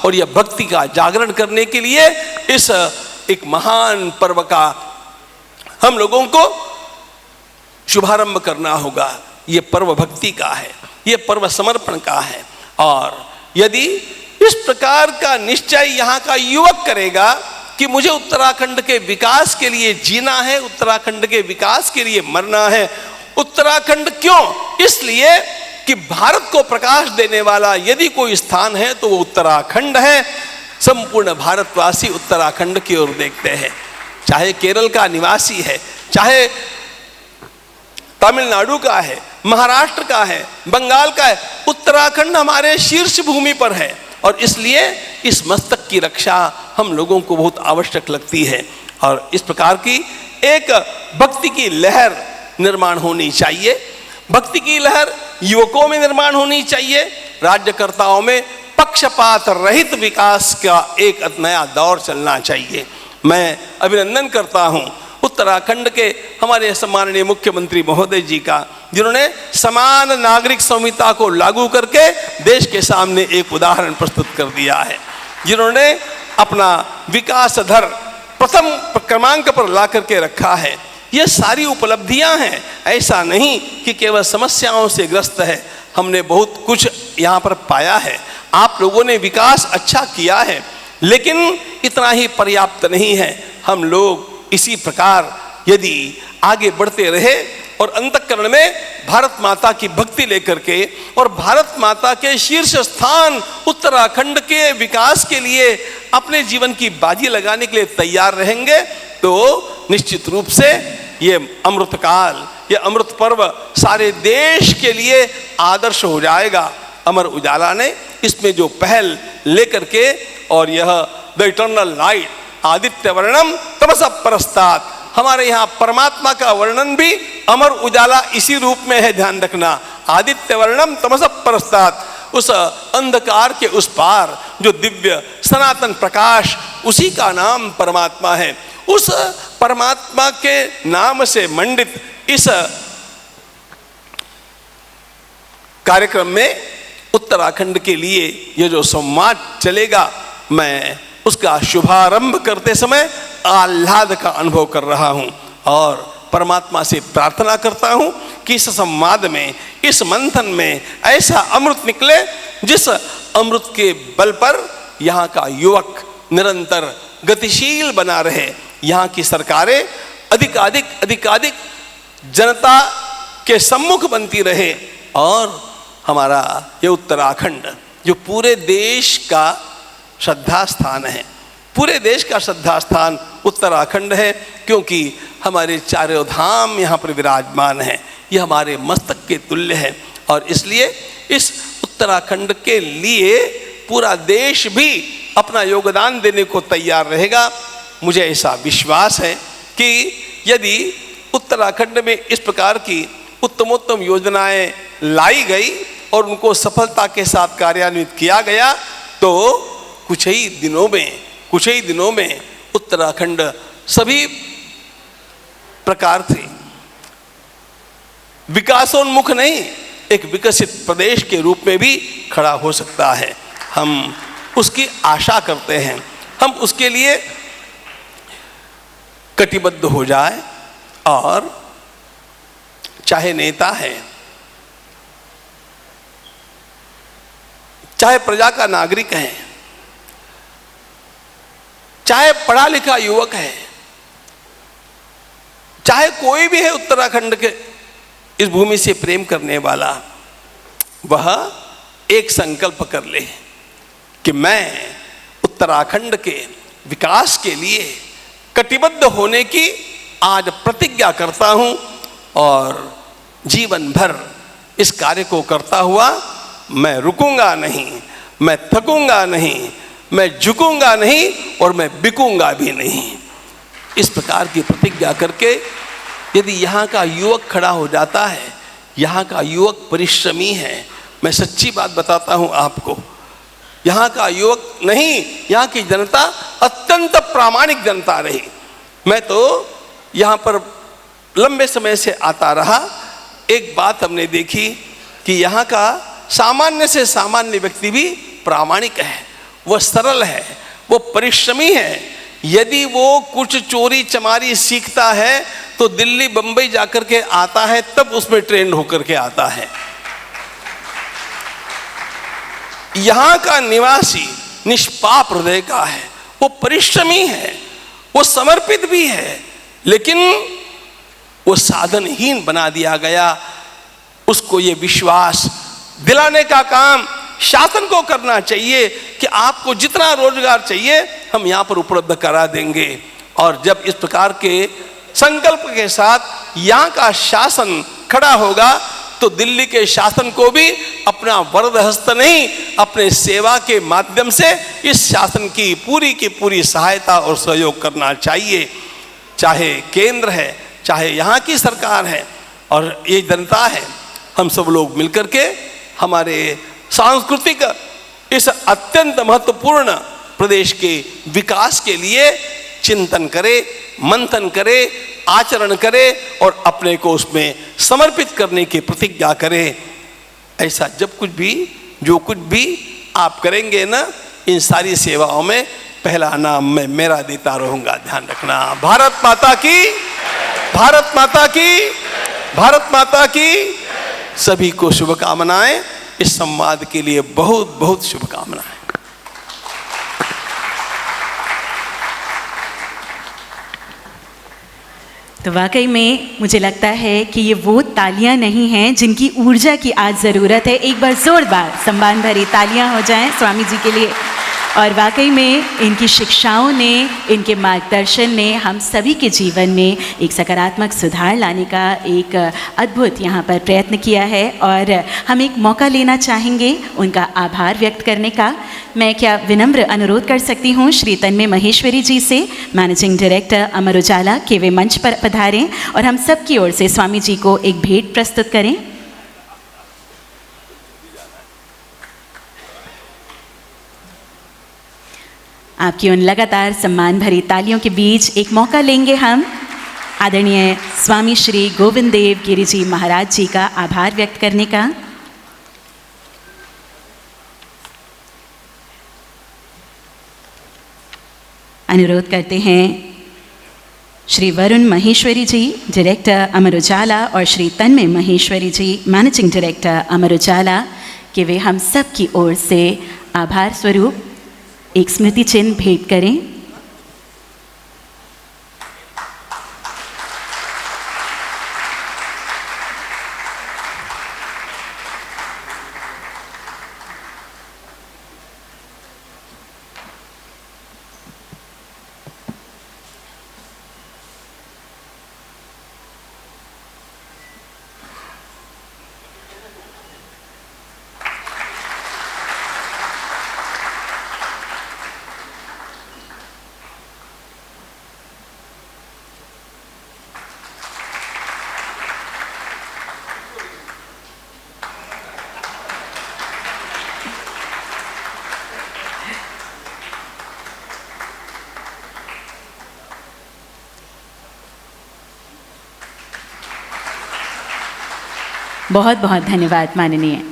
और यह भक्ति का जागरण करने के लिए इस एक महान पर्व का हम लोगों को शुभारंभ करना होगा। ये पर्व भक्ति का है, ये पर्व समर्पण का है। और यदि इस प्रकार का निश्चय यहाँ का युवक करेगा कि मुझे उत्तराखंड के विकास के लिए जीना है, उत्तराखंड के विकास के लिए मरना है। उत्तराखंड क्यों? इसलिए कि भारत को प्रकाश देने वाला यदि कोई स्थान है तो वो उत्तराखंड है। संपूर्ण भारतवासी उत्तराखंड की ओर देखते हैं, चाहे केरल का निवासी है, चाहे तमिलनाडु का है, महाराष्ट्र का है, बंगाल का है, उत्तराखंड हमारे शीर्ष भूमि पर है। और इसलिए इस मस्तक की रक्षा हम लोगों को बहुत आवश्यक लगती है। और इस प्रकार की एक भक्ति की लहर निर्माण होनी चाहिए। भक्ति की लहर युवकों में निर्माण होनी चाहिए। राज्यकर्ताओं में पक्षपात रहित विकास का एक नया दौर चलना चाहिए। मैं अभिनंदन करता हूं उत्तराखंड के हमारे सम्माननीय मुख्यमंत्री महोदय जी का, जिन्होंने समान नागरिक संहिता को लागू करके देश के सामने एक उदाहरण प्रस्तुत कर दिया है, जिन्होंने अपना विकास दर प्रथम क्रमांक पर ला करके रखा है। ये सारी उपलब्धियां हैं, ऐसा नहीं कि केवल समस्याओं से ग्रस्त है। हमने बहुत कुछ यहाँ पर पाया है, आप लोगों ने विकास अच्छा किया है, लेकिन इतना ही पर्याप्त नहीं है। हम लोग इसी प्रकार यदि आगे बढ़ते रहे और अंतःकरण में भारत माता की भक्ति लेकर के और भारत माता के शीर्ष स्थान उत्तराखंड के विकास के लिए अपने जीवन की बाजी लगाने के लिए तैयार रहेंगे, तो निश्चित रूप से ये अमृतकाल, ये अमृत पर्व सारे देश के लिए आदर्श हो जाएगा। अमर उजाला ने इसमें जो पहल लेकर के, और यह द इटर्नल लाइट आदित्य वर्णम तमस परस्तात्, हमारे यहाँ परमात्मा का वर्णन भी अमर उजाला इसी रूप में है, ध्यान रखना। आदित्य वर्णम तमस परस्तात्, उस अंधकार के उस पार जो दिव्य सनातन प्रकाश, उसी का नाम परमात्मा है। उस परमात्मा के नाम से मंडित इस कार्यक्रम में उत्तराखंड के लिए ये जो संवाद चलेगा, मैं उसका शुभारंभ करते समय आह्लाद का अनुभव कर रहा हूं और परमात्मा से प्रार्थना करता हूं कि इस संवाद में, इस मंथन में ऐसा अमृत निकले जिस अमृत के बल पर यहाँ का युवक निरंतर गतिशील बना रहे, यहाँ की सरकारें अधिकाधिक जनता के सम्मुख बनती रहे, और हमारा ये उत्तराखंड जो पूरे देश का श्रद्धा स्थान है, पूरे देश का श्रद्धा स्थान उत्तराखंड है, क्योंकि हमारे चारों धाम यहाँ पर विराजमान हैं। ये हमारे मस्तक के तुल्य है और इसलिए इस उत्तराखंड के लिए पूरा देश भी अपना योगदान देने को तैयार रहेगा। मुझे ऐसा विश्वास है कि यदि उत्तराखंड में इस प्रकार की उत्तमोत्तम योजनाएं लाई गई और उनको सफलता के साथ कार्यान्वित किया गया, तो कुछ ही दिनों में उत्तराखंड सभी प्रकार से विकासोन्मुख नहीं, एक विकसित प्रदेश के रूप में भी खड़ा हो सकता है। हम उसकी आशा करते हैं, हम उसके लिए कटिबद्ध हो जाए, और चाहे नेता है, चाहे प्रजा का नागरिक है, चाहे पढ़ा लिखा युवक है, चाहे कोई भी है उत्तराखंड के इस भूमि से प्रेम करने वाला, वह एक संकल्प कर ले कि मैं उत्तराखंड के विकास के लिए कटिबद्ध होने की आज प्रतिज्ञा करता हूं, और जीवन भर इस कार्य को करता हुआ मैं रुकूंगा नहीं, मैं थकूंगा नहीं, मैं झुकूंगा नहीं, और मैं बिकूंगा भी नहीं। इस प्रकार की प्रतिज्ञा करके यदि यहाँ का युवक खड़ा हो जाता है, यहाँ का युवक परिश्रमी है, मैं सच्ची बात बताता हूँ आपको, यहाँ का युवक नहीं, यहाँ की जनता अत्यंत प्रामाणिक जनता रही। मैं तो यहाँ पर लंबे समय से आता रहा, एक बात हमने देखी कि यहाँ का सामान्य से सामान्य व्यक्ति भी प्रामाणिक है, वो सरल है, वो परिश्रमी है। यदि वो कुछ चोरी चमारी सीखता है तो दिल्ली बंबई जाकर के आता है, तब उसमें ट्रेंड होकर के आता है। यहां का निवासी निष्पाप हृदय का है, वो परिश्रमी है, वो समर्पित भी है, लेकिन वो साधनहीन बना दिया गया। उसको ये विश्वास दिलाने का काम शासन को करना चाहिए कि आपको जितना रोजगार चाहिए हम यहां पर उपलब्ध करा देंगे। और जब इस प्रकार के संकल्प के साथ यहां का शासन खड़ा होगा तो दिल्ली के शासन को भी अपना वरद हस्त नहीं, अपने सेवा के माध्यम से इस शासन की पूरी सहायता और सहयोग करना चाहिए। चाहे केंद्र है, चाहे यहाँ की सरकार है और ये जनता है, हम सब लोग मिलकर के हमारे सांस्कृतिक इस अत्यंत महत्वपूर्ण प्रदेश के विकास के लिए चिंतन करे, मंथन करे, आचरण करे और अपने को उसमें समर्पित करने की प्रतिज्ञा करे। ऐसा जो कुछ भी आप करेंगे ना, इन सारी सेवाओं में पहला नाम मैं मेरा देता रहूंगा, ध्यान रखना। भारत माता की, भारत माता की, भारत माता की। सभी को शुभकामनाएं। इस संवाद के लिए बहुत बहुत शुभकामनाएं। तो वाकई में मुझे लगता है कि ये वो तालियां नहीं हैं जिनकी ऊर्जा की आज ज़रूरत है। एक बार जोरदार सम्मान भरी तालियां हो जाएं स्वामी जी के लिए। और वाकई में इनकी शिक्षाओं ने, इनके मार्गदर्शन ने हम सभी के जीवन में एक सकारात्मक सुधार लाने का एक अद्भुत यहाँ पर प्रयत्न किया है। और हम एक मौका लेना चाहेंगे उनका आभार व्यक्त करने का। मैं क्या विनम्र अनुरोध कर सकती हूँ श्री तन्मय महेश्वरी जी से, मैनेजिंग डायरेक्टर अमर उजाला, कि वे मंच पर पधारें और हम सब की ओर से स्वामी जी को एक भेंट प्रस्तुत करें। आपकी उन लगातार सम्मान भरी तालियों के बीच एक मौका लेंगे हम आदरणीय स्वामी श्री गोविंद देव गिरि जी महाराज जी का आभार व्यक्त करने का। अनुरोध करते हैं श्री वरुण महेश्वरी जी, डायरेक्टर अमर उजाला, और श्री तन्मय महेश्वरी जी, मैनेजिंग डायरेक्टर अमर उजाला, कि वे हम सब की ओर से आभार स्वरूप एक स्मृति चिन्ह भेंट करें। बहुत बहुत धन्यवाद माननीय।